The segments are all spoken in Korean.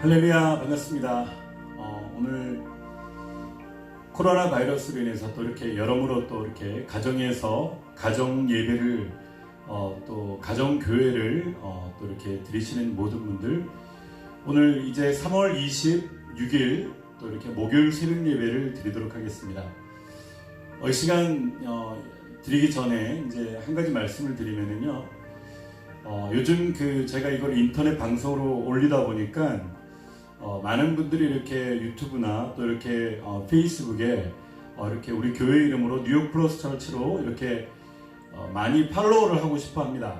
할렐루야, 반갑습니다. 오늘 코로나 바이러스로 인해서 또 이렇게 여러모로 또 이렇게 가정에서 가정 예배를 또 가정 교회를 또 이렇게 드리시는 모든 분들, 오늘 이제 3월 26일 또 이렇게 목요일 새벽 예배를 드리도록 하겠습니다. 이 시간 드리기 전에 이제 한 가지 말씀을 드리면은요, 요즘 제가 이걸 인터넷 방송으로 올리다 보니까 많은 분들이 이렇게 유튜브나 또 이렇게 페이스북에 이렇게 우리 교회 이름으로 뉴욕 플러스 처치로 이렇게 많이 팔로우를 하고 싶어 합니다.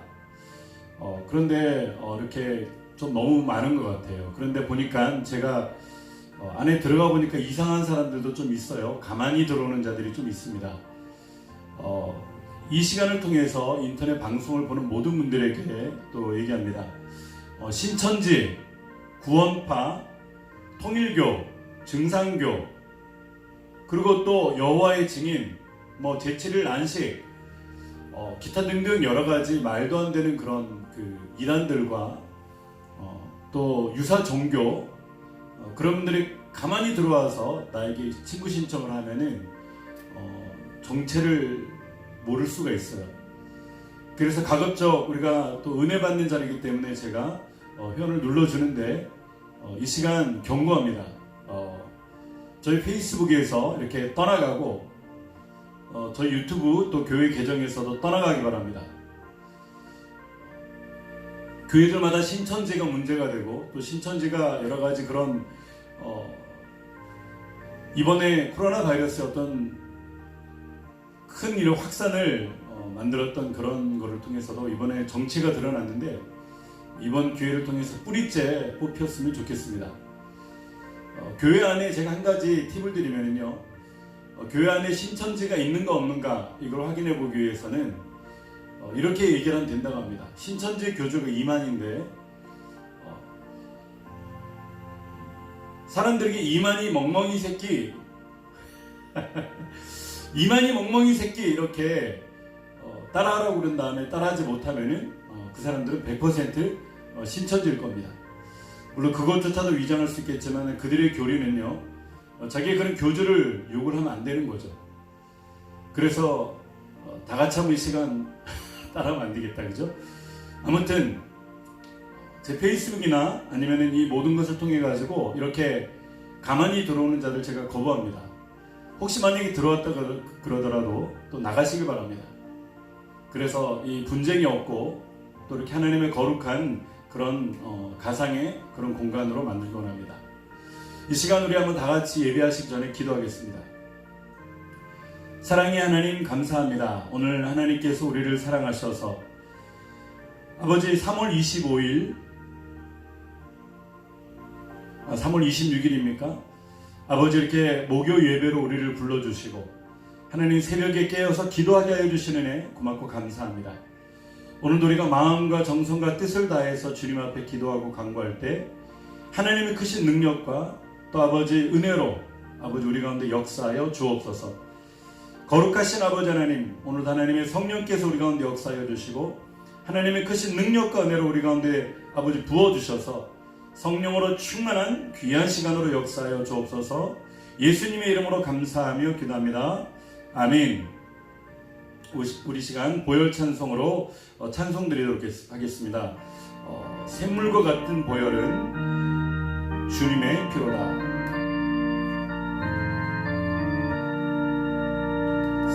그런데 이렇게 좀 너무 많은 것 같아요. 그런데 보니까 제가 안에 들어가 보니까 이상한 사람들도 좀 있어요. 가만히 들어오는 자들이 좀 있습니다. 이 시간을 통해서 인터넷 방송을 보는 모든 분들에게 또 얘기합니다. 신천지, 구원파, 통일교, 증상교, 그리고 또 여호와의 증인, 제7일 안식, 기타 등등 여러 가지 말도 안 되는 그런 이단들과 또 유사 종교, 그런 분들이 가만히 들어와서 나에게 친구 신청을 하면은 정체를 모를 수가 있어요. 그래서 가급적 우리가 또 은혜 받는 자리이기 때문에 제가 회원을 눌러주는데 이 시간 경고합니다. 저희 페이스북에서 이렇게 떠나가고 저희 유튜브 또 교회 계정에서도 떠나가기 바랍니다. 교회들마다 신천지가 문제가 되고 또 신천지가 여러 가지 그런 이번에 코로나 바이러스의 어떤 큰 이런 확산을 만들었던 그런 거를 통해서도 이번에 정체가 드러났는데, 이번 기회를 통해서 뿌리째 뽑혔으면 좋겠습니다. 교회 안에 제가 한 가지 팁을 드리면요, 교회 안에 신천지가 있는가 없는가 이걸 확인해 보기 위해서는 이렇게 얘기를 하면 된다고 합니다. 신천지 교주가 2만인데 사람들에게 이만희 멍멍이 새끼 이만희 멍멍이 새끼 이렇게 따라하라고 그런 다음에 따라하지 못하면은 그 사람들은 100% 신천지일 겁니다. 물론 그것조차도 위장할 수 있겠지만 그들의 교리는요, 자기의 그런 교주를 욕을 하면 안 되는 거죠. 그래서 다 같이 한번 이 시간 따라하면 안 되겠다, 그죠? 아무튼 제 페이스북이나 아니면은 이 모든 것을 통해 가지고 이렇게 가만히 들어오는 자들 제가 거부합니다. 혹시 만약에 들어왔다 그러더라도 또 나가시길 바랍니다. 그래서 이 분쟁이 없고 또 이렇게 하나님의 거룩한 그런 가상의 그런 공간으로 만들기 원합니다. 이 시간 우리 한번 다 같이 예배하시기 전에 기도하겠습니다. 사랑의 하나님, 감사합니다. 오늘 하나님께서 우리를 사랑하셔서 아버지 3월 26일입니까? 아버지 이렇게 목요 예배로 우리를 불러주시고 하나님 새벽에 깨어서 기도하게 하여 주시는 애 고맙고 감사합니다. 오늘도 우리가 마음과 정성과 뜻을 다해서 주님 앞에 기도하고 간구할 때 하나님의 크신 능력과 또 아버지 은혜로 아버지 우리 가운데 역사하여 주옵소서. 거룩하신 아버지 하나님, 오늘도 하나님의 성령께서 우리 가운데 역사하여 주시고 하나님의 크신 능력과 은혜로 우리 가운데 아버지 부어주셔서 성령으로 충만한 귀한 시간으로 역사하여 주옵소서. 예수님의 이름으로 감사하며 기도합니다. 아멘. 우리 시간 보혈 찬송으로 찬송 드리도록 하겠습니다. 샘물과 같은 보혈은 주님의 피로다.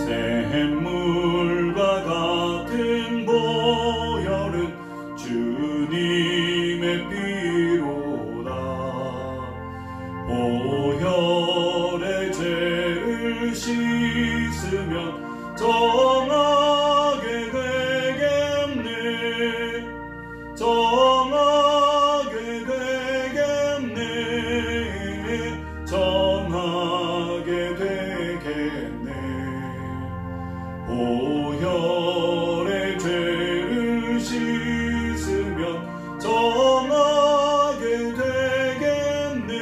샘물과 같은 보혈은 주님의 피로다. 보혈의 죄를 씻으면 정하게 되겠네. 정하게 되겠네. 정하게 되겠네. 보혈의 죄를 씻으면 정하게 되겠네.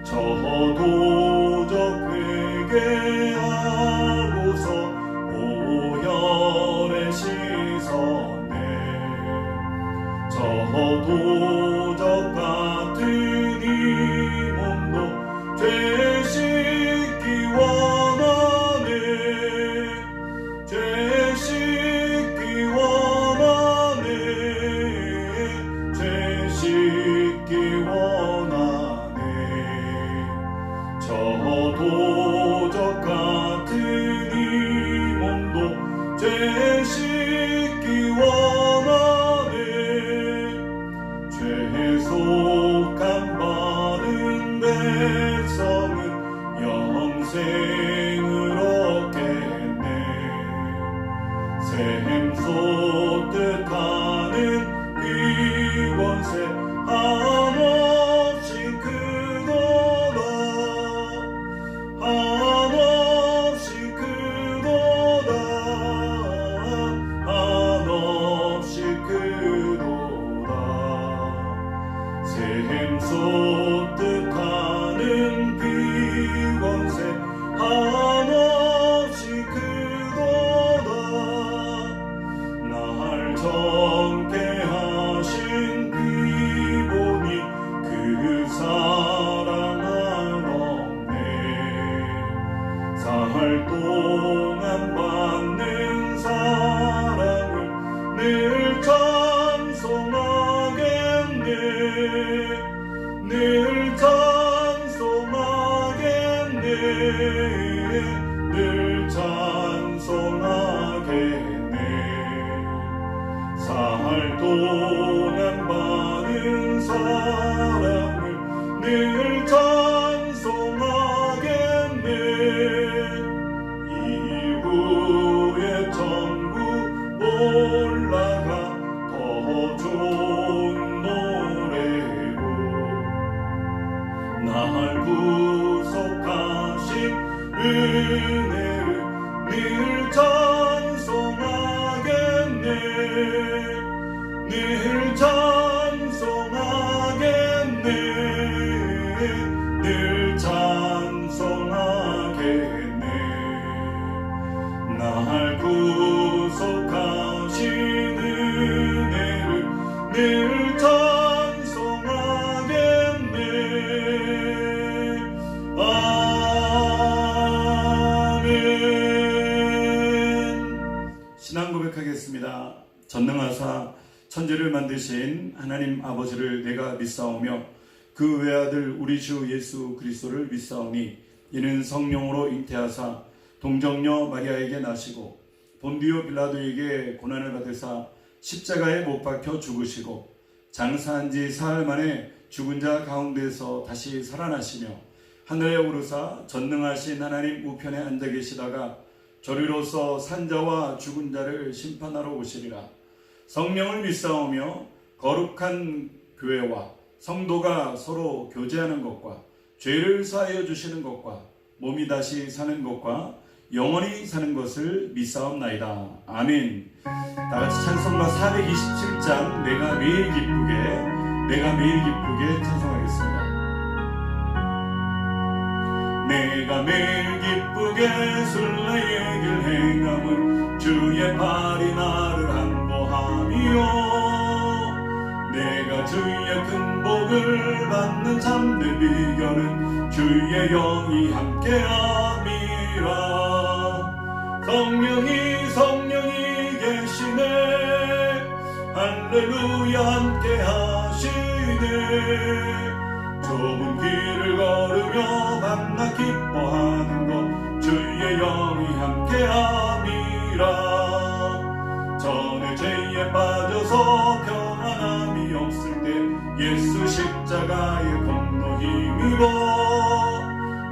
저도적 회개하고서 보혈에 씻었네. 저도적 날 구속하신 은혜를 늘 찬송하겠네. 아멘. 신앙 고백하겠습니다. 전능하사 천지를 만드신 하나님 아버지를 내가 믿사오며 그 외아들 우리 주 예수 그리스도를 믿사오니 이는 성령으로 잉태하사 동정녀 마리아에게 나시고 본디오 빌라도에게 고난을 받으사 십자가에 못 박혀 죽으시고 장사한 지 사흘 만에 죽은 자 가운데서 다시 살아나시며 하늘에 오르사 전능하신 하나님 우편에 앉아 계시다가 저리로서 산자와 죽은 자를 심판하러 오시리라. 성령을 믿사오며 거룩한 교회와 성도가 서로 교제하는 것과 죄를 사하여 주시는 것과 몸이 다시 사는 것과 영원히 사는 것을 믿사옵나이다. 아멘. 다같이 찬송가 427장 내가 매일 기쁘게 찬송하겠습니다. 내가 매일 기쁘게 순례의 길 행함은 주의 팔이 나를 안보하며 내가 주의 큰 복을 받는 참된 비결은 주의 영이 함께함이라. 성령이 계시네. 할렐루야 함께하시네. 좁은 길을 걸으며 밤낮 기뻐하는 것 주의 영이 함께함이라. 전에 죄에 빠져서 평안함이 없을 때 예수 십자가의 공로 힘입어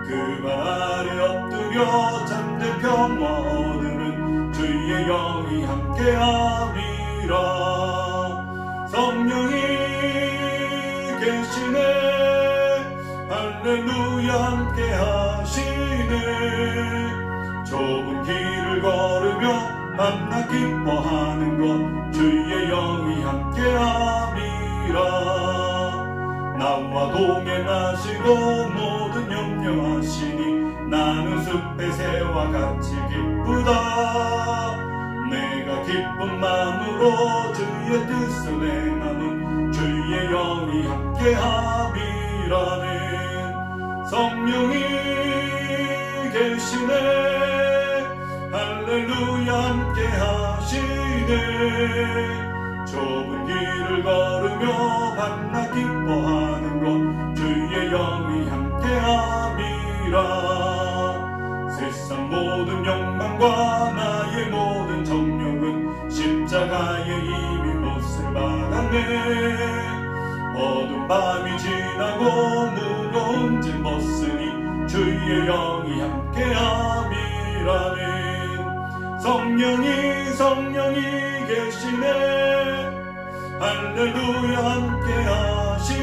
그 발 아래 엎드려 잠든 평화 얻으는 주의 영이 함께함이라. 성령이 계시네. 할렐루야 함께하시네. 좁은 길을 걸으며 밤낮 기뻐하는 것 주의 영이 함께함이라. 나와 동행하시고 모든 염려하시니 나는 숲의 새와 같이 기쁘다. 내가 기쁜 마음으로 주의 뜻을 행함은 주의 영이 함께함이라네. 성령이 계시네. 할렐루야 함께하시네. 좁은 길을 걸으며 밤낮 기뻐하는 것 주의 영이 함께함이라. 세상 모든 욕망과 나의 모든 정욕은 십자가에 이미 못을 받았네. 어두운 밤이 지나고 무거운 짐 벗으니 주의 영이 함께함이라네. 성령이 계시네. 할렐루야 함께하시네.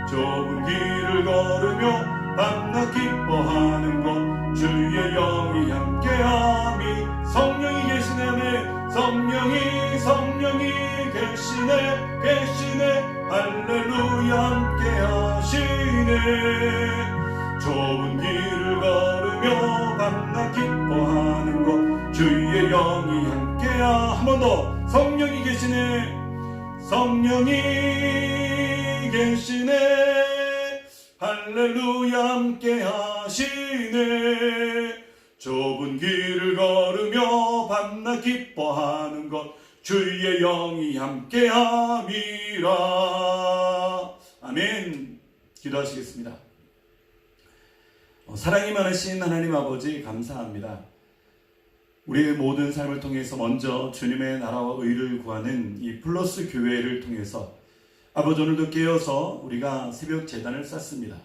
좁은 길을 걸으며 밤낮 기뻐하는 것 주의 영이 함께함이. 성령이 계시네. 성령이 계시네. 할렐루야 함께하시네. 좁은 길을 걸으며 밤낮 기뻐하는 것 주의 영이 함께하. 한 번 더. 성령이 계시네. 할렐루야 함께하시네. 좁은 길을 걸으며 밤낮 기뻐하는 것 주의 영이 함께함이라. 아멘. 기도하시겠습니다. 사랑이 많으신 하나님 아버지 감사합니다. 우리의 모든 삶을 통해서 먼저 주님의 나라와 의를 구하는 이 플러스 교회를 통해서 아버지 오늘도 깨어서 우리가 새벽 제단을 쌓습니다.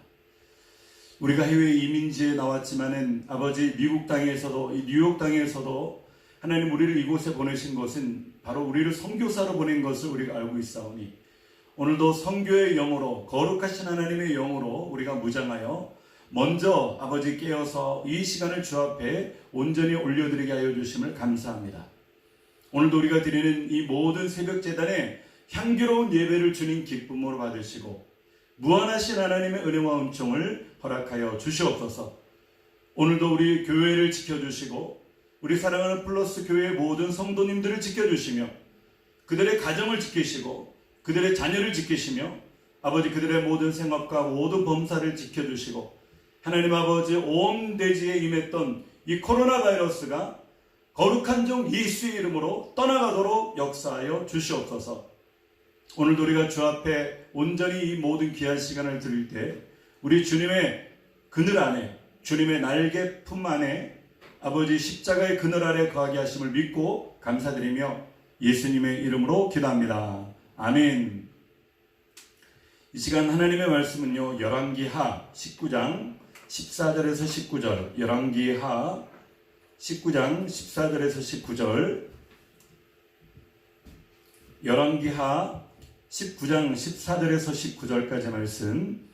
우리가 해외 이민지에 나왔지만은 아버지 미국 땅에서도 이 뉴욕 땅에서도 하나님 우리를 이곳에 보내신 것은 바로 우리를 선교사로 보낸 것을 우리가 알고 있사오니 오늘도 선교의 영으로 거룩하신 하나님의 영으로 우리가 무장하여 먼저 아버지 깨어서 이 시간을 주 앞에 온전히 올려드리게 하여 주심을 감사합니다. 오늘도 우리가 드리는 이 모든 새벽 제단에 향기로운 예배를 주님 기쁨으로 받으시고 무한하신 하나님의 은혜와 은총을 허락하여 주시옵소서. 오늘도 우리 교회를 지켜주시고 우리 사랑하는 플러스 교회의 모든 성도님들을 지켜주시며 그들의 가정을 지키시고 그들의 자녀를 지키시며 아버지 그들의 모든 생업과 모든 범사를 지켜주시고 하나님 아버지 온 대지에 임했던 이 코로나 바이러스가 거룩한 종 예수의 이름으로 떠나가도록 역사하여 주시옵소서. 오늘도 우리가 주 앞에 온전히 이 모든 귀한 시간을 드릴 때 우리 주님의 그늘 안에 주님의 날개 품 안에 아버지 십자가의 그늘 아래 거하게 하심을 믿고 감사드리며 예수님의 이름으로 기도합니다. 아멘. 이 시간 하나님의 말씀은요, 열왕기하 19장 14절에서 19절, 열왕기하 19장 14절에서 19절, 열왕기하 19장 14절에서 19절까지 말씀,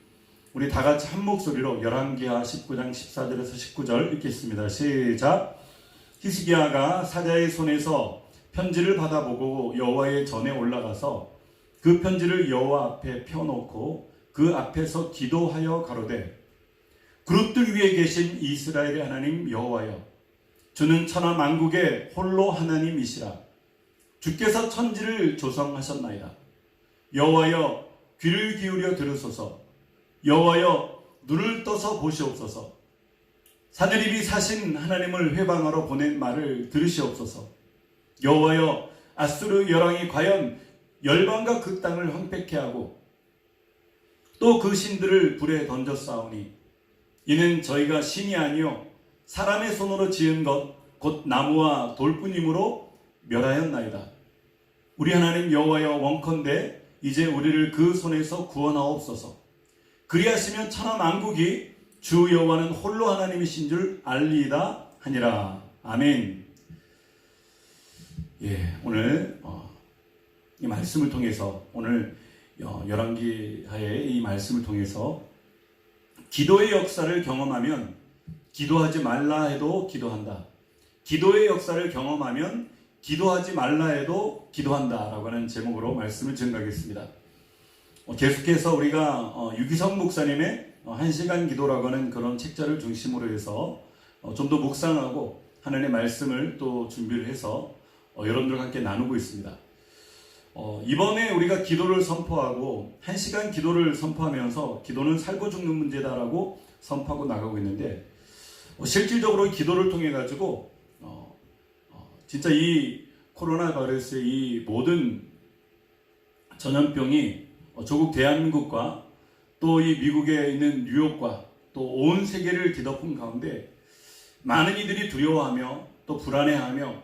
우리 다 같이 한 목소리로 열왕기하 19장 14절에서 19절 읽겠습니다. 시작. 히스기야가 사자의 손에서 편지를 받아보고 여호와의 전에 올라가서 그 편지를 여호와 앞에 펴놓고 그 앞에서 기도하여 가로되 그룹들 위에 계신 이스라엘의 하나님 여호와여, 주는 천하 만국의 홀로 하나님이시라. 주께서 천지를 조성하셨나이다. 여호와여, 귀를 기울여 들으소서. 여호와여, 눈을 떠서 보시옵소서. 사드립이 사신 하나님을 회방하러 보낸 말을 들으시옵소서. 여호와여, 아수르 열왕이 과연 열방과 그 땅을 황폐케 하고 또 그 신들을 불에 던졌사오니 이는 저희가 신이 아니요 사람의 손으로 지은 것 곧 나무와 돌뿐이므로 멸하였나이다. 우리 하나님 여호와여, 원컨대 이제 우리를 그 손에서 구원하옵소서. 그리하시면 천하 만국이 주 여호와는 홀로 하나님이신 줄 알리이다 하니라. 아멘. 오늘 이 말씀을 통해서, 오늘 열왕기하의 이 말씀을 통해서 기도의 역사를 경험하면 기도하지 말라 해도 기도한다. 기도의 역사를 경험하면 기도하지 말라 해도 기도한다 라고 하는 제목으로 말씀을 증가하겠습니다. 계속해서 우리가 유기성 목사님의 1시간 기도라고 하는 그런 책자를 중심으로 해서 좀 더 묵상하고 하나님의 말씀을 또 준비를 해서 여러분들과 함께 나누고 있습니다. 이번에 우리가 기도를 선포하고 1시간 기도를 선포하면서 기도는 살고 죽는 문제다라고 선포하고 나가고 있는데, 실질적으로 기도를 통해 가지고 진짜 이 코로나 바이러스의 이 모든 전염병이 조국 대한민국과 또 이 미국에 있는 뉴욕과 또 온 세계를 뒤덮은 가운데 많은 이들이 두려워하며 또 불안해하며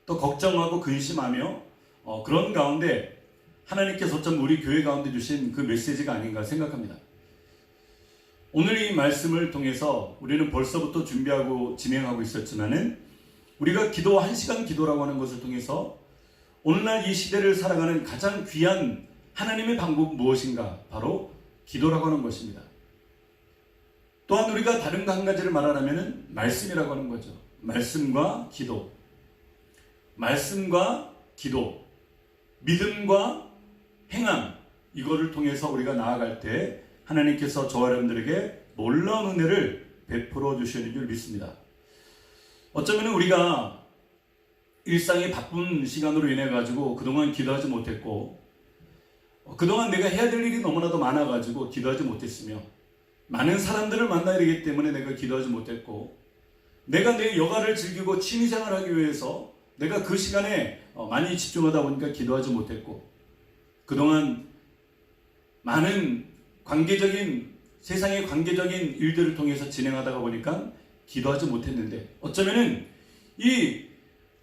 또 걱정하고 근심하며 그런 가운데 하나님께서 좀 우리 교회 가운데 주신 그 메시지가 아닌가 생각합니다. 오늘 이 말씀을 통해서 우리는 벌써부터 준비하고 진행하고 있었지만은 우리가 기도 1시간 기도라고 하는 것을 통해서 오늘날 이 시대를 살아가는 가장 귀한 하나님의 방법 무엇인가? 바로 기도라고 하는 것입니다. 또한 우리가 다른 한 가지를 말하자면 말씀이라고 하는 거죠. 말씀과 기도, 말씀과 기도, 믿음과 행함, 이거를 통해서 우리가 나아갈 때 하나님께서 저와 여러분들에게 놀라운 은혜를 베풀어 주시는 줄 믿습니다. 어쩌면 우리가 일상의 바쁜 시간으로 인해 가지고 그동안 기도하지 못했고, 그동안 내가 해야 될 일이 너무나도 많아 가지고 기도하지 못했으며, 많은 사람들을 만나야 되기 때문에 내가 기도하지 못했고, 내가 내 여가를 즐기고 취미생활을 하기 위해서 내가 그 시간에 많이 집중하다 보니까 기도하지 못했고, 그동안 많은 세상의 관계적인 일들을 통해서 진행하다가 보니까 기도하지 못했는데, 어쩌면은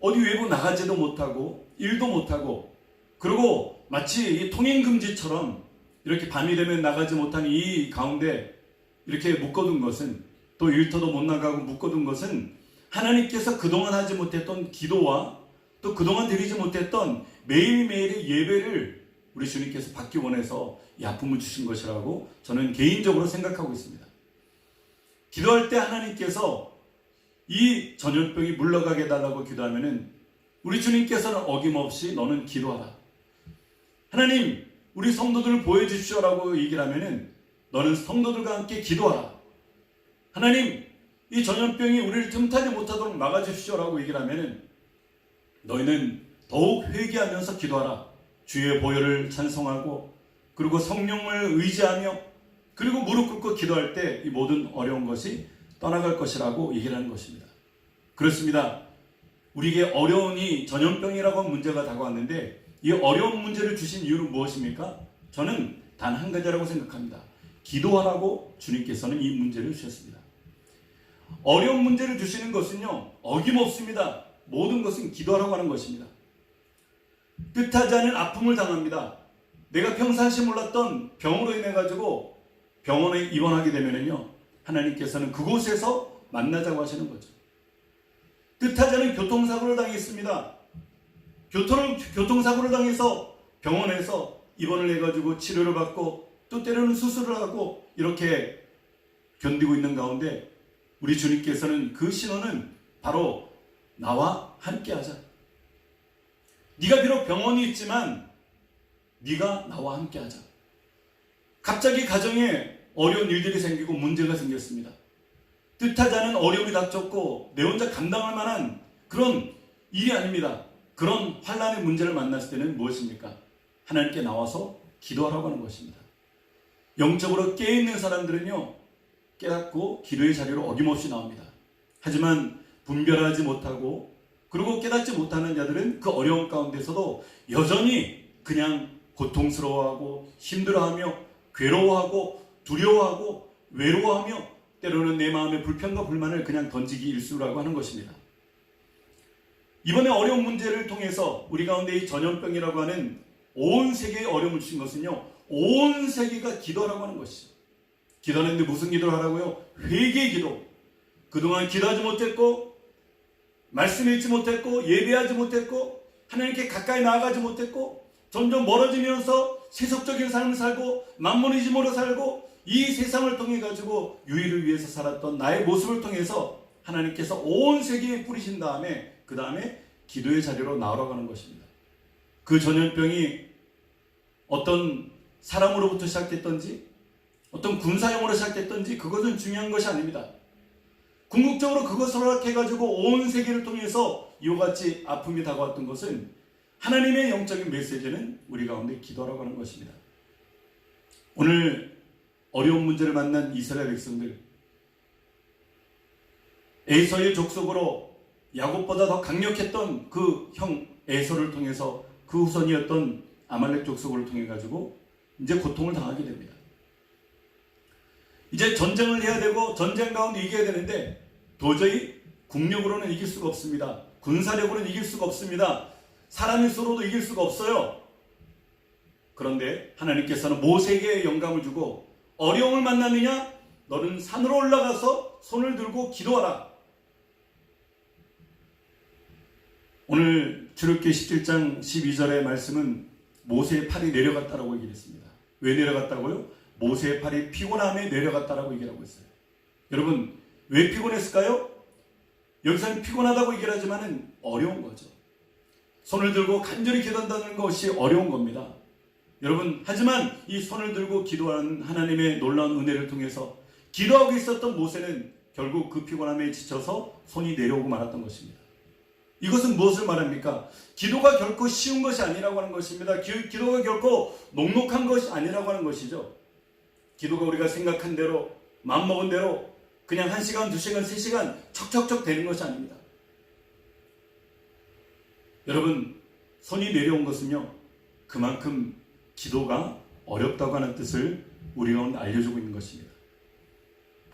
어디 외부 나가지도 못하고 일도 못하고, 그리고 마치 이 통행금지처럼 이렇게 밤이 되면 나가지 못한 이 가운데 이렇게 묶어둔 것은, 또 일터도 못 나가고 묶어둔 것은 하나님께서 그동안 하지 못했던 기도와 또 그동안 드리지 못했던 매일매일의 예배를 우리 주님께서 받기 원해서 이 아픔을 주신 것이라고 저는 개인적으로 생각하고 있습니다. 기도할 때 하나님께서 이 전염병이 물러가게 해달라고 기도하면은 우리 주님께서는 어김없이 너는 기도하라. 하나님, 우리 성도들을 보여주십시오라고 얘기를 하면은 너는 성도들과 함께 기도하라. 하나님, 이 전염병이 우리를 틈타지 못하도록 막아주십시오라고 얘기를 하면은 너희는 더욱 회개하면서 기도하라. 주의 보혈을 찬송하고 그리고 성령을 의지하며 그리고 무릎 꿇고 기도할 때 이 모든 어려운 것이 떠나갈 것이라고 얘기를 하는 것입니다. 그렇습니다. 우리에게 어려운 이 전염병이라고 하는 문제가 다가왔는데 이 어려운 문제를 주신 이유는 무엇입니까? 저는 단 한 가지라고 생각합니다. 기도하라고 주님께서는 이 문제를 주셨습니다. 어려운 문제를 주시는 것은요, 어김없습니다. 모든 것은 기도하라고 하는 것입니다. 뜻하지 않은 아픔을 당합니다. 내가 평상시 몰랐던 병으로 인해 가지고 병원에 입원하게 되면은요, 하나님께서는 그곳에서 만나자고 하시는 거죠. 뜻하지 않은 교통사고를 당했습니다. 교통사고를 당해서 병원에서 입원을 해가지고 치료를 받고 또 때로는 수술을 하고 이렇게 견디고 있는 가운데 우리 주님께서는 그 신호는 바로 나와 함께하자. 네가 비록 병원이 있지만 네가 나와 함께하자. 갑자기 가정에 어려운 일들이 생기고 문제가 생겼습니다. 뜻하지 않은 어려움이 닥쳤고 내 혼자 감당할 만한 그런 일이 아닙니다. 그런 환난의 문제를 만났을 때는 무엇입니까? 하나님께 나와서 기도하라고 하는 것입니다. 영적으로 깨어있는 사람들은요, 깨닫고 기도의 자리로 어김없이 나옵니다. 하지만 분별하지 못하고 그리고 깨닫지 못하는 자들은 그 어려움 가운데서도 여전히 그냥 고통스러워하고 힘들어하며 괴로워하고 두려워하고 외로워하며 때로는 내 마음의 불평과 불만을 그냥 던지기 일쑤라고 하는 것입니다. 이번에 어려운 문제를 통해서 우리 가운데 이 전염병이라고 하는 온 세계에 어려움을 주신 것은요, 온 세계가 기도라고 하는 것이죠. 기도하는데 무슨 기도를 하라고요? 회개의 기도. 그동안 기도하지 못했고 말씀 읽지 못했고 예배하지 못했고 하나님께 가까이 나아가지 못했고 점점 멀어지면서 세속적인 삶을 살고 만몬이즘으로 살고 이 세상을 통해 가지고 유의를 위해서 살았던 나의 모습을 통해서 하나님께서 온 세계에 뿌리신 다음에 그 다음에 기도의 자리로 나오라고 하는 것입니다. 그 전염병이 어떤 사람으로부터 시작됐던지 어떤 군사용으로 시작됐던지 그것은 중요한 것이 아닙니다. 궁극적으로 그것을 허락해가지고 온 세계를 통해서 이와 같이 아픔이 다가왔던 것은 하나님의 영적인 메시지는 우리 가운데 기도하라고 하는 것입니다. 오늘 어려운 문제를 만난 이스라엘 백성들, 에서의 족속으로 야곱보다 더 강력했던 그 형 에서를 통해서 그 후손이었던 아말렉 족속을 통해 가지고 이제 고통을 당하게 됩니다. 이제 전쟁을 해야 되고 전쟁 가운데 이겨야 되는데 도저히 국력으로는 이길 수가 없습니다. 군사력으로는 이길 수가 없습니다. 사람의 수로도 이길 수가 없어요. 그런데 하나님께서는 모세에게 영감을 주고 어려움을 만나느냐? 너는 산으로 올라가서 손을 들고 기도하라. 오늘 출애굽기 17장 12절의 말씀은 모세의 팔이 내려갔다라고 얘기했습니다. 왜 내려갔다고요? 모세의 팔이 피곤함에 내려갔다라고 얘기하고 있어요. 여러분, 왜 피곤했을까요? 여기서는 피곤하다고 얘기를 하지만 어려운 거죠. 손을 들고 간절히 기도한다는 것이 어려운 겁니다. 여러분, 하지만 이 손을 들고 기도하는 하나님의 놀라운 은혜를 통해서 기도하고 있었던 모세는 결국 그 피곤함에 지쳐서 손이 내려오고 말았던 것입니다. 이것은 무엇을 말합니까? 기도가 결코 쉬운 것이 아니라고 하는 것입니다. 기도가 결코 녹록한 것이 아니라고 하는 것이죠. 기도가 우리가 생각한 대로 마음먹은 대로 그냥 1시간, 2시간, 3시간 척척척 되는 것이 아닙니다. 여러분, 손이 내려온 것은요, 그만큼 기도가 어렵다고 하는 뜻을 우리가 알려주고 있는 것입니다.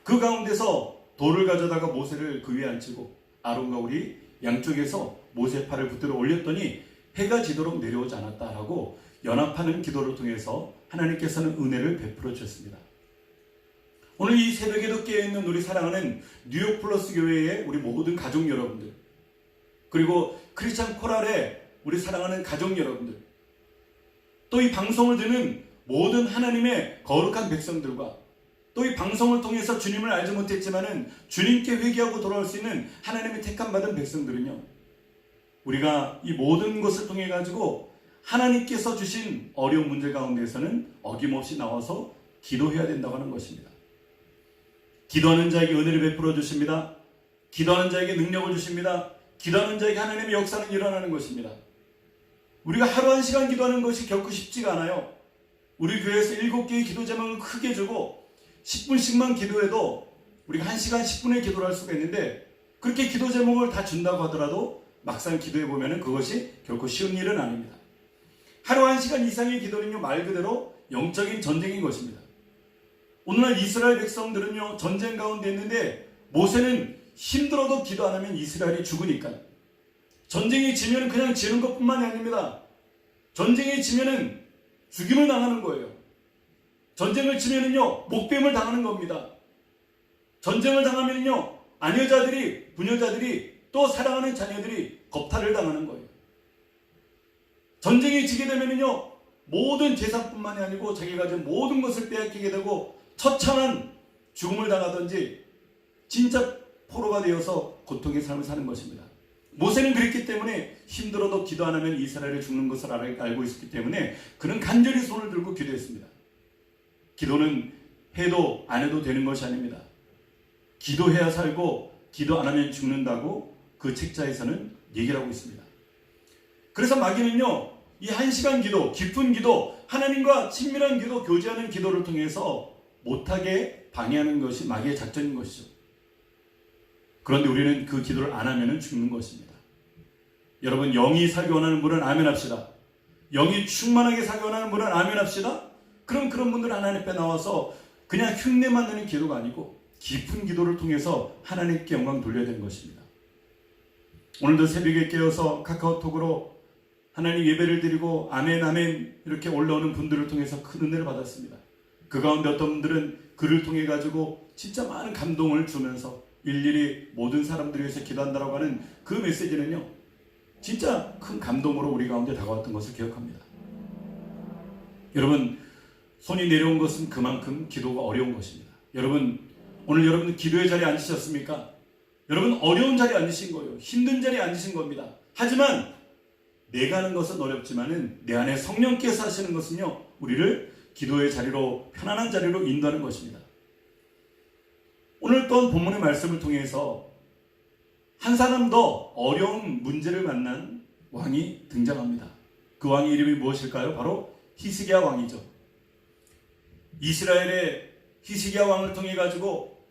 그 가운데서 돌을 가져다가 모세를 그 위에 앉히고 아론과 우리 양쪽에서 모세의 팔을 붙들어 올렸더니 해가 지도록 내려오지 않았다라고 연합하는 기도를 통해서 하나님께서는 은혜를 베풀어 주셨습니다. 오늘 이 새벽에도 깨어있는 우리 사랑하는 뉴욕 플러스 교회의 우리 모든 가족 여러분들, 그리고 크리스찬 코랄의 우리 사랑하는 가족 여러분들, 또 이 방송을 듣는 모든 하나님의 거룩한 백성들과 또 이 방송을 통해서 주님을 알지 못했지만은 주님께 회개하고 돌아올 수 있는 하나님의 택함 받은 백성들은요, 우리가 이 모든 것을 통해 가지고 하나님께서 주신 어려운 문제 가운데에서는 어김없이 나와서 기도해야 된다고 하는 것입니다. 기도하는 자에게 은혜를 베풀어 주십니다. 기도하는 자에게 능력을 주십니다. 기도하는 자에게 하나님의 역사는 일어나는 것입니다. 우리가 하루 한 시간 기도하는 것이 결코 쉽지가 않아요. 우리 교회에서 7개의 기도 제목을 크게 주고 10분씩만 기도해도 우리가 1시간 10분의 기도를 할 수가 있는데, 그렇게 기도 제목을 다 준다고 하더라도 막상 기도해 보면 그것이 결코 쉬운 일은 아닙니다. 하루 1시간 이상의 기도는요, 말 그대로 영적인 전쟁인 것입니다. 오늘날 이스라엘 백성들은요, 전쟁 가운데 있는데 모세는 힘들어도 기도 안 하면 이스라엘이 죽으니까. 전쟁이 지면 그냥 지는 것뿐만이 아닙니다. 전쟁이 지면은 죽임을 당하는 거예요. 전쟁을 치면은요, 목뱀을 당하는 겁니다. 전쟁을 당하면요, 아녀자들이, 부녀자들이, 또 사랑하는 자녀들이 겁탈을 당하는 거예요. 전쟁이 지게 되면요, 모든 재산뿐만이 아니고 자기가 가진 모든 것을 빼앗기게 되고 처참한 죽음을 당하든지 진짜 포로가 되어서 고통의 삶을 사는 것입니다. 모세는 그랬기 때문에 힘들어도 기도 안 하면 이스라엘이 죽는 것을 알고 있었기 때문에 그는 간절히 손을 들고 기도했습니다. 기도는 해도 안 해도 되는 것이 아닙니다. 기도해야 살고 기도 안 하면 죽는다고 그 책자에서는 얘기를 하고 있습니다. 그래서 마귀는요, 이 1시간 기도, 깊은 기도, 하나님과 친밀한 기도, 교제하는 기도를 통해서 못하게 방해하는 것이 마귀의 작전인 것이죠. 그런데 우리는 그 기도를 안 하면 죽는 것입니다. 여러분, 영이 살기 원하는 분은 아멘 합시다. 영이 충만하게 살기 원하는 분은 아멘 합시다. 그런 분들은 하나님 앞에 나와서 그냥 흉내만 내는 기도가 아니고 깊은 기도를 통해서 하나님께 영광 돌려야 되는 것입니다. 오늘도 새벽에 깨어서 카카오톡으로 하나님 예배를 드리고 아멘 아멘 이렇게 올라오는 분들을 통해서 큰 은혜를 받았습니다. 그 가운데 어떤 분들은 글을 통해 가지고 진짜 많은 감동을 주면서 일일이 모든 사람들을 위해서 기도한다라고 하는 그 메시지는요, 진짜 큰 감동으로 우리 가운데 다가왔던 것을 기억합니다. 여러분, 손이 내려온 것은 그만큼 기도가 어려운 것입니다. 여러분, 오늘 여러분 기도의 자리에 앉으셨습니까? 여러분 어려운 자리에 앉으신 거예요. 힘든 자리에 앉으신 겁니다. 하지만 내가 하는 것은 어렵지만은 내 안에 성령께서 하시는 것은요, 우리를 기도의 자리로, 편안한 자리로 인도하는 것입니다. 오늘 또 본문의 말씀을 통해서 한 사람 더 어려운 문제를 만난 왕이 등장합니다. 그 왕의 이름이 무엇일까요? 바로 히스기야 왕이죠. 이스라엘의 히스기야 왕을 통해 가지고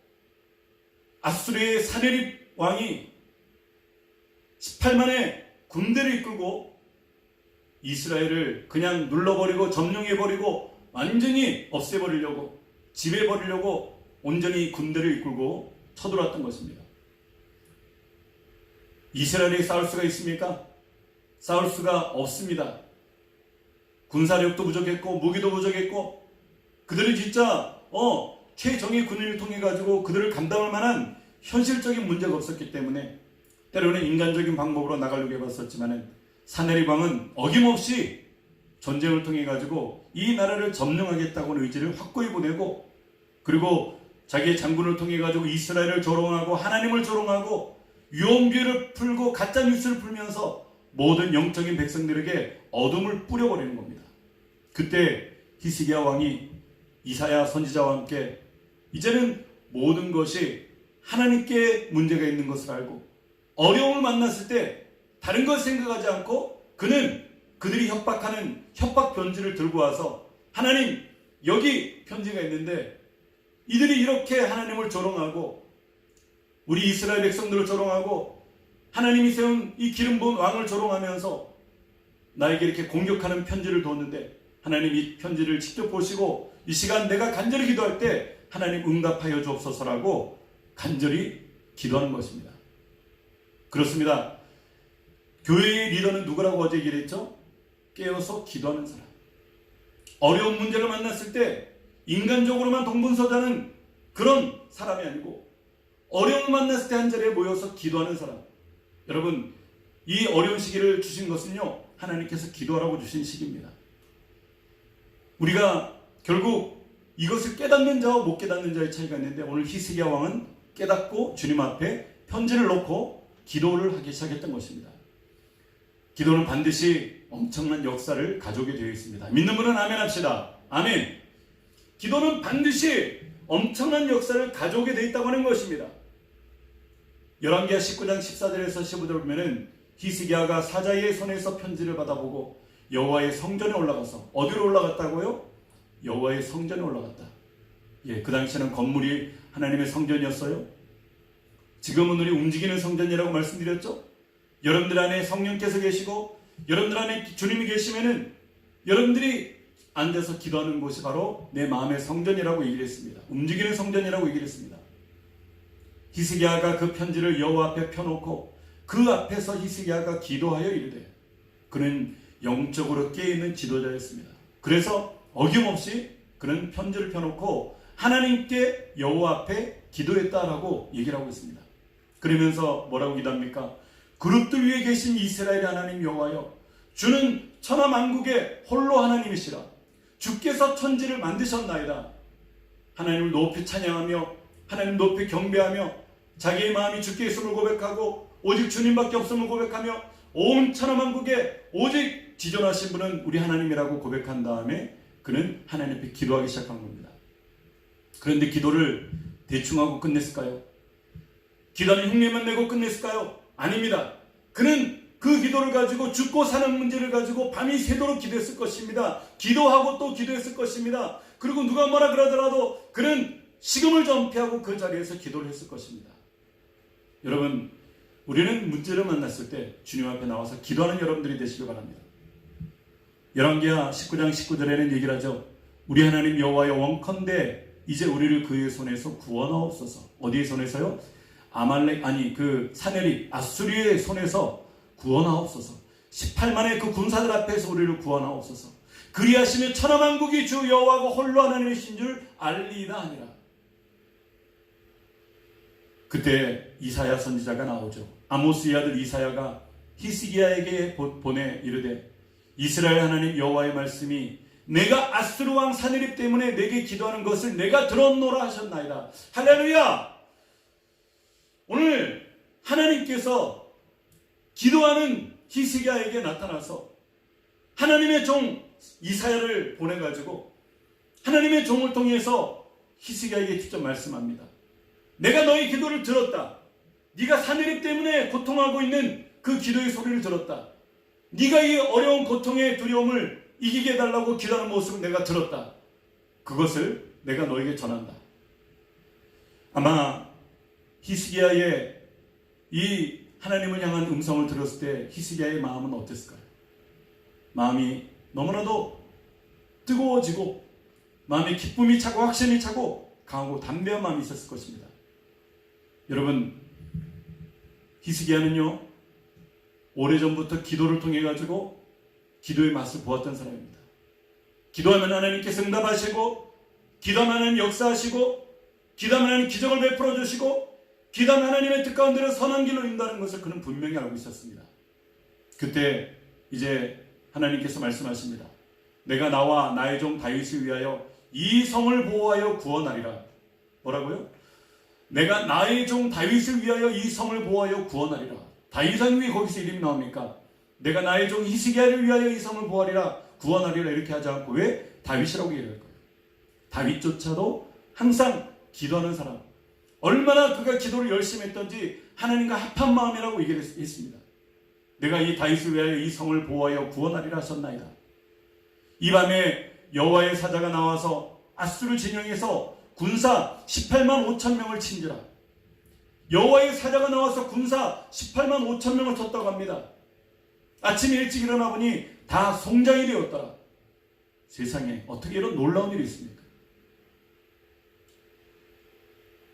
아수르의 사네립 왕이 18만의 군대를 이끌고 이스라엘을 그냥 눌러버리고 점령해버리고 완전히 없애버리려고, 지배해버리려고 온전히 군대를 이끌고 쳐들어왔던 것입니다. 이스라엘이 싸울 수가 있습니까? 싸울 수가 없습니다. 군사력도 부족했고 무기도 부족했고 그들은 진짜 최정예 군인을 통해 가지고 그들을 감당할 만한 현실적인 문제가 없었기 때문에 때로는 인간적인 방법으로 나가려고 해봤었지만 사네립 왕은 어김없이 전쟁을 통해 가지고 이 나라를 점령하겠다고는 의지를 확고히 보내고, 그리고 자기의 장군을 통해 가지고 이스라엘을 조롱하고 하나님을 조롱하고 유언비어를 풀고 가짜 뉴스를 풀면서 모든 영적인 백성들에게 어둠을 뿌려버리는 겁니다. 그때 히스기야 왕이 이사야 선지자와 함께 이제는 모든 것이 하나님께 문제가 있는 것을 알고 어려움을 만났을 때 다른 것 생각하지 않고 그는 그들이 협박하는 협박 편지를 들고 와서, 하나님 여기 편지가 있는데 이들이 이렇게 하나님을 조롱하고 우리 이스라엘 백성들을 조롱하고 하나님이 세운 이 기름 부은 왕을 조롱하면서 나에게 이렇게 공격하는 편지를 뒀는데 하나님 이 편지를 직접 보시고 이 시간 내가 간절히 기도할 때 하나님 응답하여 주옵소서라고 간절히 기도하는 것입니다. 그렇습니다. 교회의 리더는 누구라고 어제 얘기했죠? 깨어서 기도하는 사람. 어려운 문제를 만났을 때 인간적으로만 동분서자는 그런 사람이 아니고 어려움을 만났을 때 한 자리에 모여서 기도하는 사람. 여러분, 이 어려운 시기를 주신 것은요, 하나님께서 기도하라고 주신 시기입니다. 우리가 결국 이것을 깨닫는 자와 못 깨닫는 자의 차이가 있는데, 오늘 히스기야 왕은 깨닫고 주님 앞에 편지를 놓고 기도를 하기 시작했던 것입니다. 기도는 반드시 엄청난 역사를 가져오게 되어 있습니다. 믿는 분은 아멘 합시다. 아멘. 기도는 반드시 엄청난 역사를 가져오게 되어 있다고 하는 것입니다. 열왕기하 19장 14절에서 15절 보면은 히스기야가 사자의 손에서 편지를 받아보고 여호와의 성전에 올라가서, 어디로 올라갔다고요? 여호와의 성전에 올라갔다. 예, 그 당시에는 건물이 하나님의 성전이었어요. 지금은 우리 움직이는 성전이라고 말씀드렸죠. 여러분들 안에 성령께서 계시고 여러분들 안에 주님이 계시면은 여러분들이 앉아서 기도하는 곳이 바로 내 마음의 성전이라고 얘기를 했습니다. 움직이는 성전이라고 얘기를 했습니다. 히스기야가 그 편지를 여호와 앞에 펴놓고 그 앞에서 히스기야가 기도하여 이르되, 그는 영적으로 깨어있는 지도자였습니다. 그래서 어김없이 그는 편지를 펴놓고 하나님께 여호와 앞에 기도했다라고 얘기를 하고 있습니다. 그러면서 뭐라고 기도합니까? 그룹들 위에 계신 이스라엘 하나님 여호와여, 주는 천하 만국의 홀로 하나님이시라. 주께서 천지를 만드셨나이다. 하나님을 높이 찬양하며 하나님 높이 경배하며 자기의 마음이 주께 있음을 고백하고 오직 주님밖에 없음을 고백하며 온 천하 만국에 오직 지존하신 분은 우리 하나님이라고 고백한 다음에 그는 하나님 앞에 기도하기 시작한 겁니다. 그런데 기도를 대충 하고 끝냈을까요? 기도는 흉내만 내고 끝냈을까요? 아닙니다. 그는 그 기도를 가지고 죽고 사는 문제를 가지고 밤이 새도록 기도했을 것입니다. 기도하고 또 기도했을 것입니다. 그리고 누가 뭐라 그러더라도 그는 식음을 전폐하고 그 자리에서 기도를 했을 것입니다. 여러분, 우리는 문제를 만났을 때 주님 앞에 나와서 기도하는 여러분들이 되시길 바랍니다. 열왕기하 19장 19절에는 얘기를 하죠. 우리 하나님 여호와여, 원컨대 이제 우리를 그의 손에서 구원하옵소서. 어디의 손에서요? 그 사내립 아수리의 손에서 구원하옵소서. 18만의 그 군사들 앞에서 우리를 구원하옵소서. 그리하시면 천하만국이 주 여호와가 홀로 하나님이신 줄 알리이다 하니라. 그때 이사야 선지자가 나오죠. 아모스의 아들 이사야가 히스기야에게 보내 이르되, 이스라엘 하나님 여호와의 말씀이 내가 아수르 왕 사내립 때문에 내게 기도하는 것을 내가 들었노라 하셨나이다. 할렐루야! 오늘 하나님께서 기도하는 히스기야에게 나타나서 하나님의 종 이사야를 보내가지고 하나님의 종을 통해서 히스기야에게 직접 말씀합니다. 내가 너의 기도를 들었다. 네가 사내립 때문에 고통하고 있는 그 기도의 소리를 들었다. 네가 이 어려운 고통의 두려움을 이기게 해달라고 기도하는 모습을 내가 들었다. 그것을 내가 너에게 전한다. 아마 히스기야의 이 하나님을 향한 음성을 들었을 때 히스기야의 마음은 어땠을까요? 마음이 너무나도 뜨거워지고 마음에 기쁨이 차고 확신이 차고 강하고 담대한 마음이 있었을 것입니다. 여러분, 히스기야는요, 오래전부터 기도를 통해 가지고 기도의 맛을 보았던 사람입니다. 기도하면 하나님께서 응답하시고, 기도하면 하나님 역사하시고, 기도하면 하나님 기적을 베풀어 주시고, 기도하면 하나님의 뜻 가운데로 선한 길로 인도하는 것을 그는 분명히 알고 있었습니다. 그때 이제 하나님께서 말씀하십니다. 내가 나와 나의 종 다윗을 위하여 이 성을 보호하여 구원하리라. 뭐라고요? 내가 나의 종 다윗을 위하여 이 성을 보호하여 구원하리라. 다윗왕이 왜 거기서 이름이 나옵니까? 내가 나의 종 히스기야를 위하여 이 성을 보호하리라, 구원하리라 이렇게 하지 않고 왜 다윗이라고 얘기할 거예요? 다윗조차도 항상 기도하는 사람, 얼마나 그가 기도를 열심히 했던지 하나님과 합한 마음이라고 얘기를 했습니다. 내가 이 다윗을 위하여 이 성을 보호하여 구원하리라 하셨나이다. 이 밤에 여호와의 사자가 나와서 아수르 진영에서 군사 18만 5천 명을 친지라. 여호와의 사자가 나와서 군사 18만 5천 명을 쳤다고 합니다. 아침에 일찍 일어나 보니 다 송장이 되었더라. 세상에 어떻게 이런 놀라운 일이 있습니까?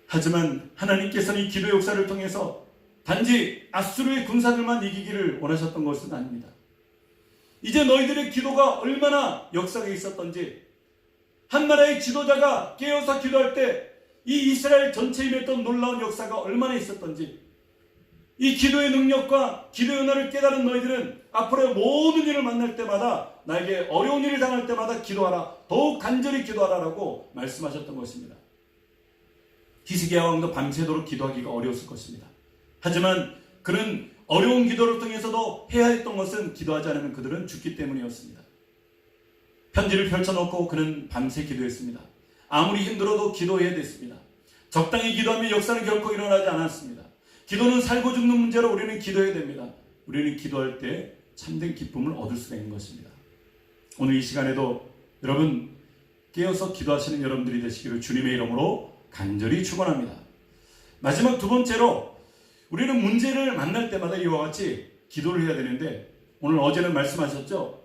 하지만 하나님께서는 이 기도 역사를 통해서 단지 아수르의 군사들만 이기기를 원하셨던 것은 아닙니다. 이제 너희들의 기도가 얼마나 역사가 있었던지, 한 나라의 지도자가 깨어서 기도할 때 이 이스라엘 전체에 임했던 놀라운 역사가 얼마나 있었던지, 이 기도의 능력과 기도의 은혜를 깨달은 너희들은 앞으로의 모든 일을 만날 때마다, 나에게 어려운 일을 당할 때마다 기도하라, 더욱 간절히 기도하라라고 말씀하셨던 것입니다. 히스기야 왕도 밤새도록 기도하기가 어려웠을 것입니다. 하지만 그는 어려운 기도를 통해서도 해야 했던 것은 기도하지 않으면 그들은 죽기 때문이었습니다. 편지를 펼쳐놓고 그는 밤새 기도했습니다. 아무리 힘들어도 기도해야 됐습니다. 적당히 기도하면 역사는 결코 일어나지 않았습니다. 기도는 살고 죽는 문제로 우리는 기도해야 됩니다. 우리는 기도할 때 참된 기쁨을 얻을 수가 있는 것입니다. 오늘 이 시간에도 여러분 깨어서 기도하시는 여러분들이 되시기를 주님의 이름으로 간절히 축원합니다. 마지막 두 번째로 우리는 문제를 만날 때마다 이와 같이 기도를 해야 되는데, 오늘 어제는 말씀하셨죠?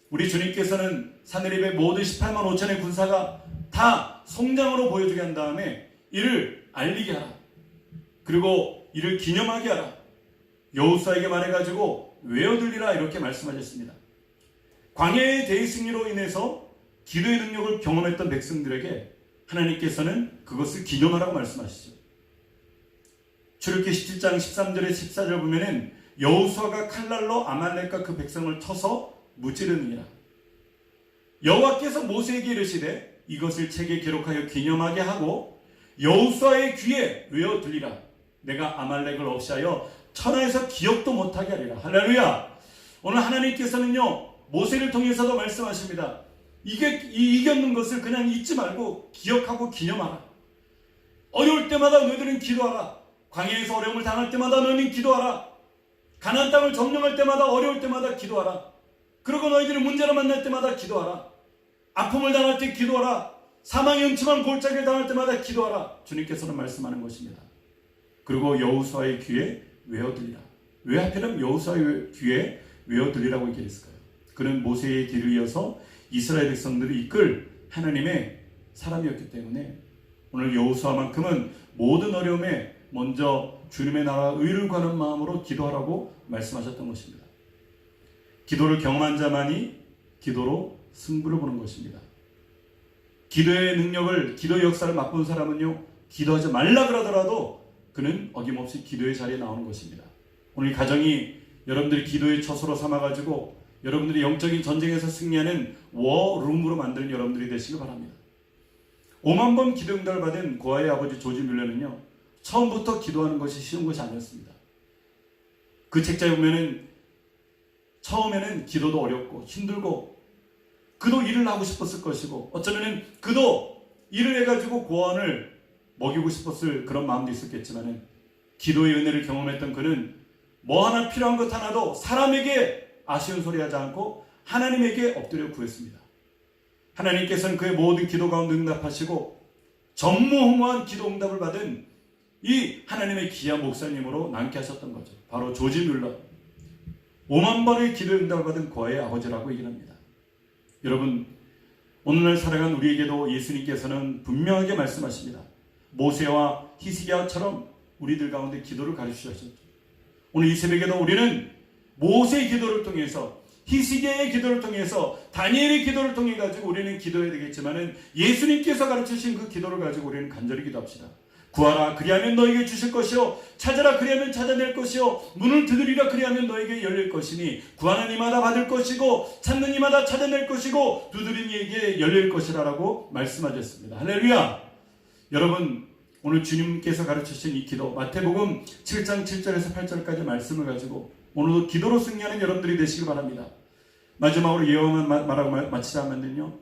우리 주님께서는 산헤립의 모든 18만 5천의 군사가 다 송장으로 보여주게 한 다음에 이를 알리게 하라. 그리고 이를 기념하게 하라. 여호수아에게 말해가지고 외어들리라 이렇게 말씀하셨습니다. 광야의 대승리로 인해서 기도의 능력을 경험했던 백성들에게 하나님께서는 그것을 기념하라고 말씀하시죠. 출애굽기 17장 13절에 14절 보면은 여호수아가 칼날로 아말렉과 그 백성을 쳐서 무찌르느니라. 여호와께서 모세에게 이르시되 이것을 책에 기록하여 기념하게 하고 여호수아의 귀에 외어 들리라. 내가 아말렉을 없이하여 천하에서 기억도 못하게 하리라. 할렐루야. 오늘 하나님께서는요 모세를 통해서도 말씀하십니다. 이겼는 것을 그냥 잊지 말고 기억하고 기념하라. 어려울 때마다 너희들은 기도하라. 광야에서 어려움을 당할 때마다 너희는 기도하라. 가나안 땅을 점령할 때마다 어려울 때마다 기도하라. 그리고 너희들이 문제를 만날 때마다 기도하라. 아픔을 당할 때 기도하라. 사망의 음침한 골짜기를 당할 때마다 기도하라. 주님께서는 말씀하는 것입니다. 그리고 여호수아의 귀에 외어들리라. 왜 하필이면 여호수아의 귀에 외어들리라고 얘기했을까요? 그는 모세의 뒤를 이어서 이스라엘 백성들을 이끌 하나님의 사람이었기 때문에 오늘 여호수아만큼은 모든 어려움에 먼저 주님의 나라 의를 구하는 마음으로 기도하라고 말씀하셨던 것입니다. 기도를 경험한 자만이 기도로 승부를 보는 것입니다. 기도의 능력을, 기도의 역사를 맛본 사람은요 기도하지 말라 그러더라도 그는 어김없이 기도의 자리에 나오는 것입니다. 오늘 가정이 여러분들이 기도의 처소로 삼아가지고 여러분들이 영적인 전쟁에서 승리하는 워룸으로 만드는 여러분들이 되시길 바랍니다. 5만 번 기도 응답을 받은 고아의 아버지 조지 뮬러는요 처음부터 기도하는 것이 쉬운 것이 아니었습니다. 그 책자에 보면은 처음에는 기도도 어렵고 힘들고 그도 일을 하고 싶었을 것이고 어쩌면은 그도 일을 해가지고 고아원을 먹이고 싶었을 그런 마음도 있었겠지만은 기도의 은혜를 경험했던 그는 뭐 하나 필요한 것 하나도 사람에게 아쉬운 소리 하지 않고 하나님에게 엎드려 구했습니다. 하나님께서는 그의 모든 기도 가운데 응답하시고 전무후무한 기도 응답을 받은 이 하나님의 귀한 목사님으로 남게 하셨던 거죠. 바로 조지 뮬러. 5만 번의 기도 응답을 받은 고아의 아버지라고 얘기를 합니다. 여러분 오늘날 살아간 우리에게도 예수님께서는 분명하게 말씀하십니다. 모세와 히스기야처럼 우리들 가운데 기도를 가르치셨죠. 오늘 이 새벽에도 우리는 모세의 기도를 통해서 히스기야의 기도를 통해서 다니엘의 기도를 통해 가지고 우리는 기도해야 되겠지만은 예수님께서 가르치신 그 기도를 가지고 우리는 간절히 기도합시다. 구하라 그리하면 너에게 주실 것이요 찾아라 그리하면 찾아낼 것이요 문을 두드리라 그리하면 너에게 열릴 것이니 구하는 이마다 받을 것이고 찾는 이마다 찾아낼 것이고 두드린 이에게 열릴 것이라고 말씀하셨습니다. 할렐루야. 여러분 오늘 주님께서 가르치신 이 기도 마태복음 7장 7절에서 8절까지 말씀을 가지고 오늘도 기도로 승리하는 여러분들이 되시길 바랍니다. 마지막으로 예언만 말하고 마치자면요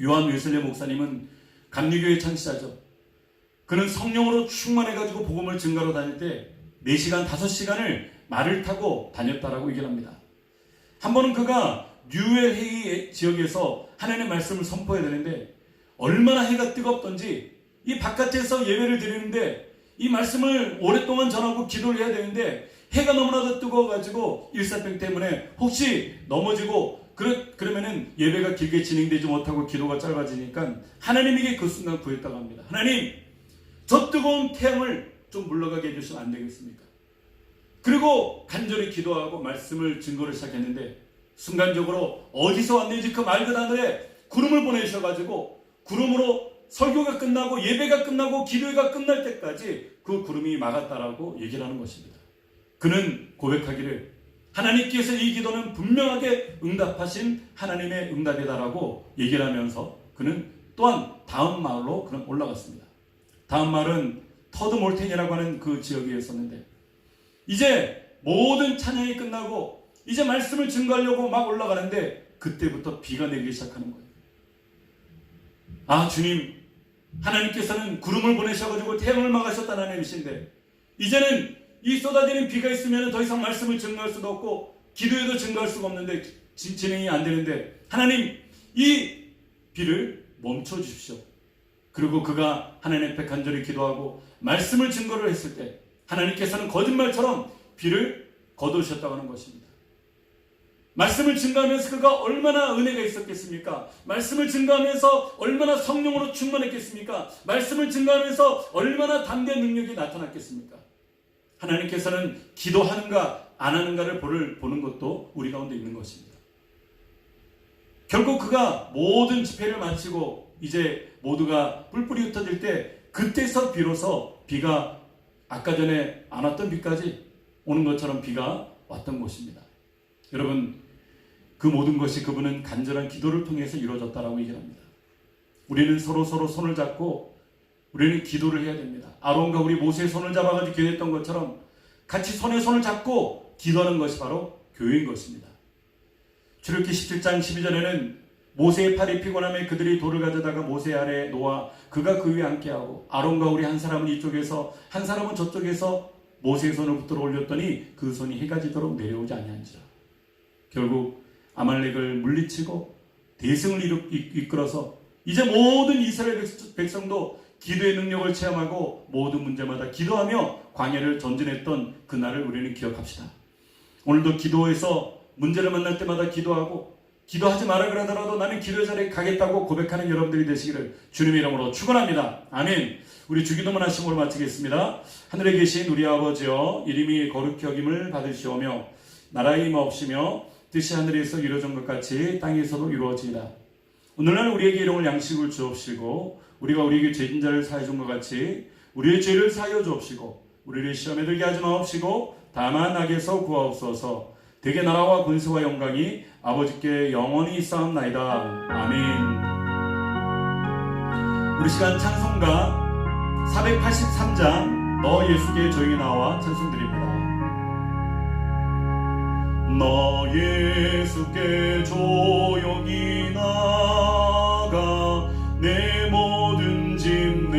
요한 웨슬리 목사님은 감리교의 창시자죠. 그는 성령으로 충만해가지고 복음을 증거로 다닐 때 4시간 5시간을 말을 타고 다녔다라고 얘기를 합니다. 한 번은 그가 뉴웰 헤이 지역에서 하나님의 말씀을 선포해야 되는데 얼마나 해가 뜨겁던지 이 바깥에서 예배를 드리는데 이 말씀을 오랫동안 전하고 기도를 해야 되는데 해가 너무나도 뜨거워가지고 일사병 때문에 혹시 넘어지고 그러면은 예배가 길게 진행되지 못하고 기도가 짧아지니까 하나님에게 그 순간 구했다고 합니다. 하나님 저 뜨거운 태양을 좀 물러가게 해주시면 안 되겠습니까? 그리고 간절히 기도하고 말씀을 증거를 시작했는데 순간적으로 어디서 왔는지 그 맑은 하늘에 구름을 보내셔가지고 구름으로 설교가 끝나고 예배가 끝나고 기도회가 끝날 때까지 그 구름이 막았다라고 얘기를 하는 것입니다. 그는 고백하기를 하나님께서 이 기도는 분명하게 응답하신 하나님의 응답이다라고 얘기를 하면서 그는 또한 다음 마을로 그는 올라갔습니다. 다음 마을은 터드 몰텐이라고 하는 그 지역이었었는데 이제 모든 찬양이 끝나고 이제 말씀을 증거하려고 막 올라가는데 그때부터 비가 내리기 시작하는 거예요. 아, 주님, 하나님께서는 구름을 보내셔가지고 태양을 막으셨다는 하나님이신데 이제는 이 쏟아지는 비가 있으면 더 이상 말씀을 증거할 수도 없고 기도해도 증거할 수가 없는데 진행이 안 되는데 하나님, 이 비를 멈춰 주십시오. 그리고 그가 하나님 앞에 간절히 기도하고 말씀을 증거를 했을 때 하나님께서는 거짓말처럼 비를 거두셨다고 하는 것입니다. 말씀을 증거하면서 그가 얼마나 은혜가 있었겠습니까? 말씀을 증거하면서 얼마나 성령으로 충만했겠습니까? 말씀을 증거하면서 얼마나 담대한 능력이 나타났겠습니까? 하나님께서는 기도하는가 안 하는가를 보는 것도 우리 가운데 있는 것입니다. 결국 그가 모든 집회를 마치고 이제 모두가 뿔뿔이 흩어질 때 그때서 비로소 비가 아까 전에 안 왔던 비까지 오는 것처럼 비가 왔던 것입니다. 여러분, 그 모든 것이 그분은 간절한 기도를 통해서 이루어졌다라고 얘기합니다. 우리는 서로 손을 잡고 우리는 기도를 해야 됩니다. 아론과 우리 모세의 손을 잡아가지고 기도했던 것처럼 같이 손에 손을 잡고 기도하는 것이 바로 교회인 것입니다. 출애굽기 17장 12절에는 모세의 팔이 피곤함에 그들이 돌을 가져다가 모세 아래에 놓아 그가 그 위에 앉게하고 아론과 우리 한 사람은 이쪽에서 한 사람은 저쪽에서 모세의 손을 붙들어 올렸더니 그 손이 해가 지도록 내려오지 아니한지라. 결국 아말렉을 물리치고 대승을 이끌어서 이제 모든 이스라엘 백성도 기도의 능력을 체험하고 모든 문제마다 기도하며 광야를 전진했던 그날을 우리는 기억합시다. 오늘도 기도에서 문제를 만날 때마다 기도하고 기도하지 마라 그러더라도 나는 기도의 자리에 가겠다고 고백하는 여러분들이 되시기를 주님의 이름으로 축원합니다. 아멘. 우리 주기도문 하심으로 마치겠습니다. 하늘에 계신 우리 아버지여, 이름이 거룩히 여김을 받으시오며 나라의 임하옵시며 뜻이 하늘에서 이루어진 것 같이 땅에서도 이루어지이다. 오늘날 우리에게 일용할 양식을 주옵시고 우리가 우리에게 죄진 자를 사하여 준 것 같이 우리의 죄를 사하여 주옵시고 우리를 시험에 들게 하지 마옵시고 다만 악에서 구하옵소서. 대개 나라와 권세와 영광이 아버지께 영원히 있사옵나이다. 아멘. 우리 시간 찬송가 483장 너 예수께 조용히 나와 찬송드립니다. 너 예수께 조용히 나가 내 모든 짐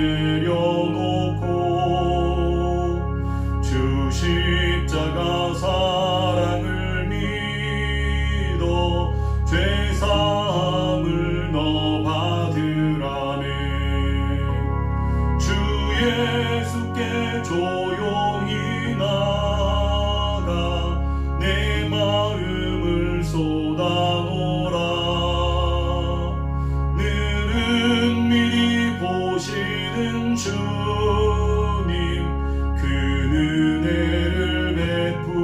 내려놓고 주 십자가 사랑을 믿어 죄사함을 너 받으라네. 주 예수께 조용히 나가 내 마음을 쏟아놓으라. 너는 미리 보시는 주님 그 은혜를 베푸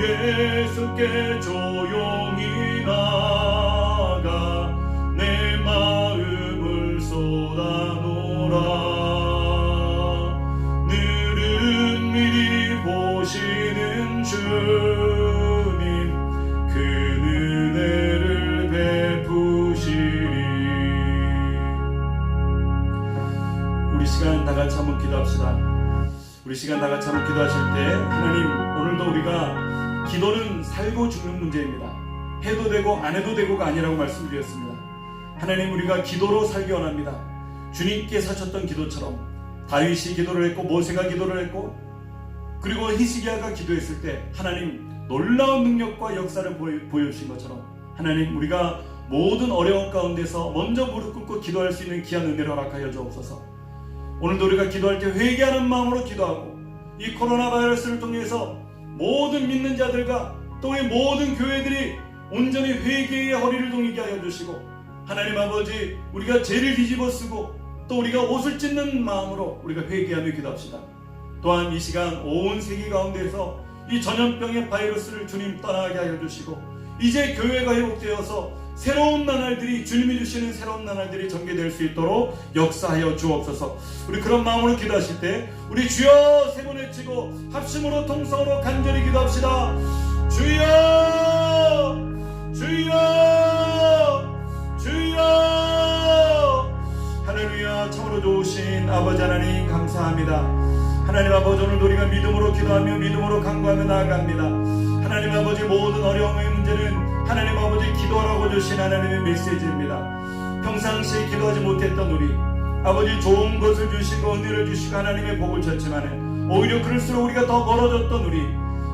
예수께 조용히 나가 내 마음을 쏟아놓으라. 늘은 미리 보시는 주님 그 은혜를 베푸시리. 우리 시간 다 같이 한번 기도합시다. 우리 시간 다 같이 한번 기도하실 때, 하나님, 오늘도 우리가 기도는 살고 죽는 문제입니다. 해도 되고 안 해도 되고가 아니라고 말씀드렸습니다. 하나님, 우리가 기도로 살기 원합니다. 주님께 사셨던 기도처럼 다윗이 기도를 했고 모세가 기도를 했고 그리고 히스기야가 기도했을 때 하나님 놀라운 능력과 역사를 보여주신 것처럼 하나님, 우리가 모든 어려움 가운데서 먼저 무릎 꿇고 기도할 수 있는 귀한 은혜를 허락하여 주옵소서. 오늘도 우리가 기도할 때 회개하는 마음으로 기도하고 이 코로나 바이러스를 통해서 모든 믿는 자들과 또 우리 모든 교회들이 온전히 회개의 허리를 동이게 하여 주시고, 하나님 아버지, 우리가 죄를 뒤집어 쓰고 또 우리가 옷을 찢는 마음으로 우리가 회개하며 기도합시다. 또한 이 시간 온 세계 가운데서 이 전염병의 바이러스를 주님 떠나게 하여 주시고, 이제 교회가 회복되어서 새로운 나날들이, 주님이 주시는 새로운 나날들이 전개될 수 있도록 역사하여 주옵소서. 우리 그런 마음으로 기도하실 때 우리 주여 세 번 외치고 합심으로 통성으로 간절히 기도합시다. 주여, 주여, 주여. 할렐루야. 참으로 좋으신 아버지 하나님 감사합니다. 하나님 아버지, 오늘도 우리가 믿음으로 기도하며 믿음으로 간구하며 나아갑니다. 하나님 아버지, 모든 어려움의 문제는 하나님 아버지 기도하라고 주신 하나님의 메시지입니다. 평상시에 기도하지 못했던 우리 아버지, 좋은 것을 주시고 은혜를 주시고 하나님의 복을 줬지만 오히려 그럴수록 우리가 더 멀어졌던 우리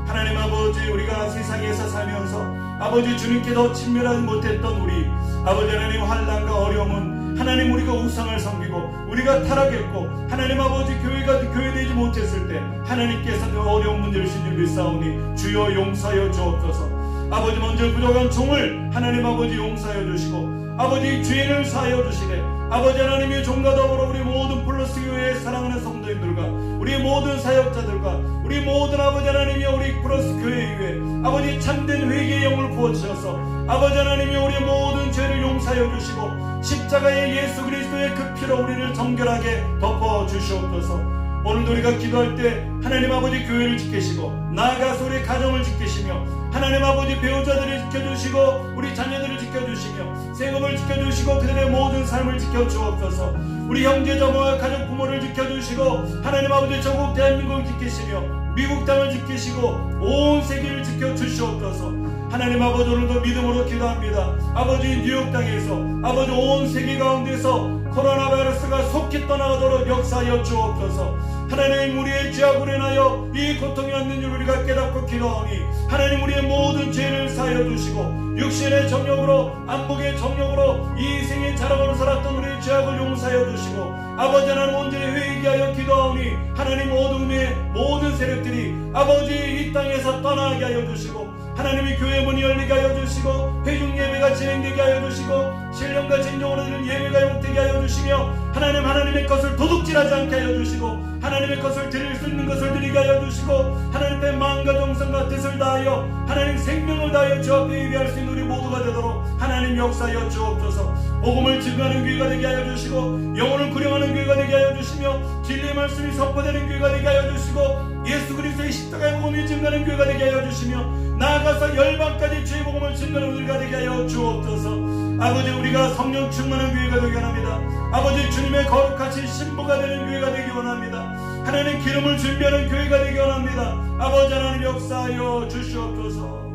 하나님 아버지, 우리가 세상에서 살면서 아버지 주님께 더 친밀하지 못했던 우리 아버지 하나님, 환난과 어려움은 하나님 우리가 우상을 섬기고 우리가 타락했고 하나님 아버지 교회가 교회되지 못했을 때 하나님께서 그 어려운 문제를 주신 줄 믿사오니 주여 용서하여 주옵소서. 아버지, 먼저 부족한 종을 하나님 아버지 용서하여 주시고 아버지 죄를 사하여 주시되 아버지 하나님의 종과 더불어 우리 모든 플러스 교회의 사랑하는 성도님들과 우리 모든 사역자들과 우리 모든 아버지 하나님이 우리 플러스 교회 위에 아버지 참된 회개의 영을 부어주셔서 아버지 하나님이 우리 모든 죄를 용서하여 주시고 십자가의 예수 그리스도의 그 피로 우리를 정결하게 덮어 주시옵소서. 오늘도 우리가 기도할 때 하나님 아버지 교회를 지키시고 나아가서 우리 가정을 지키시며 하나님 아버지 배우자들을 지켜주시고 우리 자녀들을 지켜주시며 세금을 지켜주시고 그들의 모든 삶을 지켜주옵소서. 우리 형제자매와 가족 부모를 지켜주시고 하나님 아버지 조국 대한민국을 지키시며 미국 땅을 지키시고 온 세계를 지켜주시옵소서. 하나님 아버지, 오늘도 믿음으로 기도합니다. 아버지, 뉴욕 땅에서 아버지 온 세계 가운데서 코로나 바이러스가 속히 떠나가도록 역사하여 주옵소서. 하나님, 우리의 죄악으로 인하여 이 고통이 왔는 줄 우리가 깨닫고 기도하니 하나님, 우리의 모든 죄를 사하여 주시고 육신의 정욕으로 안목의 정욕으로 이 생의 자랑으로 살았던 우리의 죄악을 용서하여 주시고 아버지 하나님, 온전히 회개하여 기도하오니 하나님, 어둠의 모든 세력들이 아버지 이 땅에서 떠나게 하여 주시고 하나님이 교회 문이 열리게 하여 주시고 회중 예배가 진행되게 하여 주시고 신령과 진정으로 드리는 예배가 회복되게 하여 주시며 하나님의 것을 도둑질하지 않게 하여 주시고 하나님의 것을 드릴 수 있는 것을 드리게 하여 주시고 하나님의 마음과 정성과 뜻을 다하여 하나님 생명을 다하여 주 앞에 예배할 수 있는 우리 모두가 되도록 하나님 역사하여 주옵소서. 복음을 증거하는 교회가 되게 하여 주시고 영혼을 구령하는 교회가 되게 하여 주시며 진리의 말씀이 선포되는 교회가 되게 하여 주시고 예수 그리스도의 십자가의 복음이 증거하는 교회가 되게 하여 주시며 나아가서 열방까지 주의 복음을 증거하는 교회가 되게 하여 주옵소서. 아버지, 우리가 성령 충만한 교회가 되게 원합니다. 아버지, 주님의 거룩하신 신부가 되는 교회가 되기 원합니다. 하나님, 기름을 준비하는 교회가 되기 원합니다. 아버지 하나님, 역사하여 주시옵소서.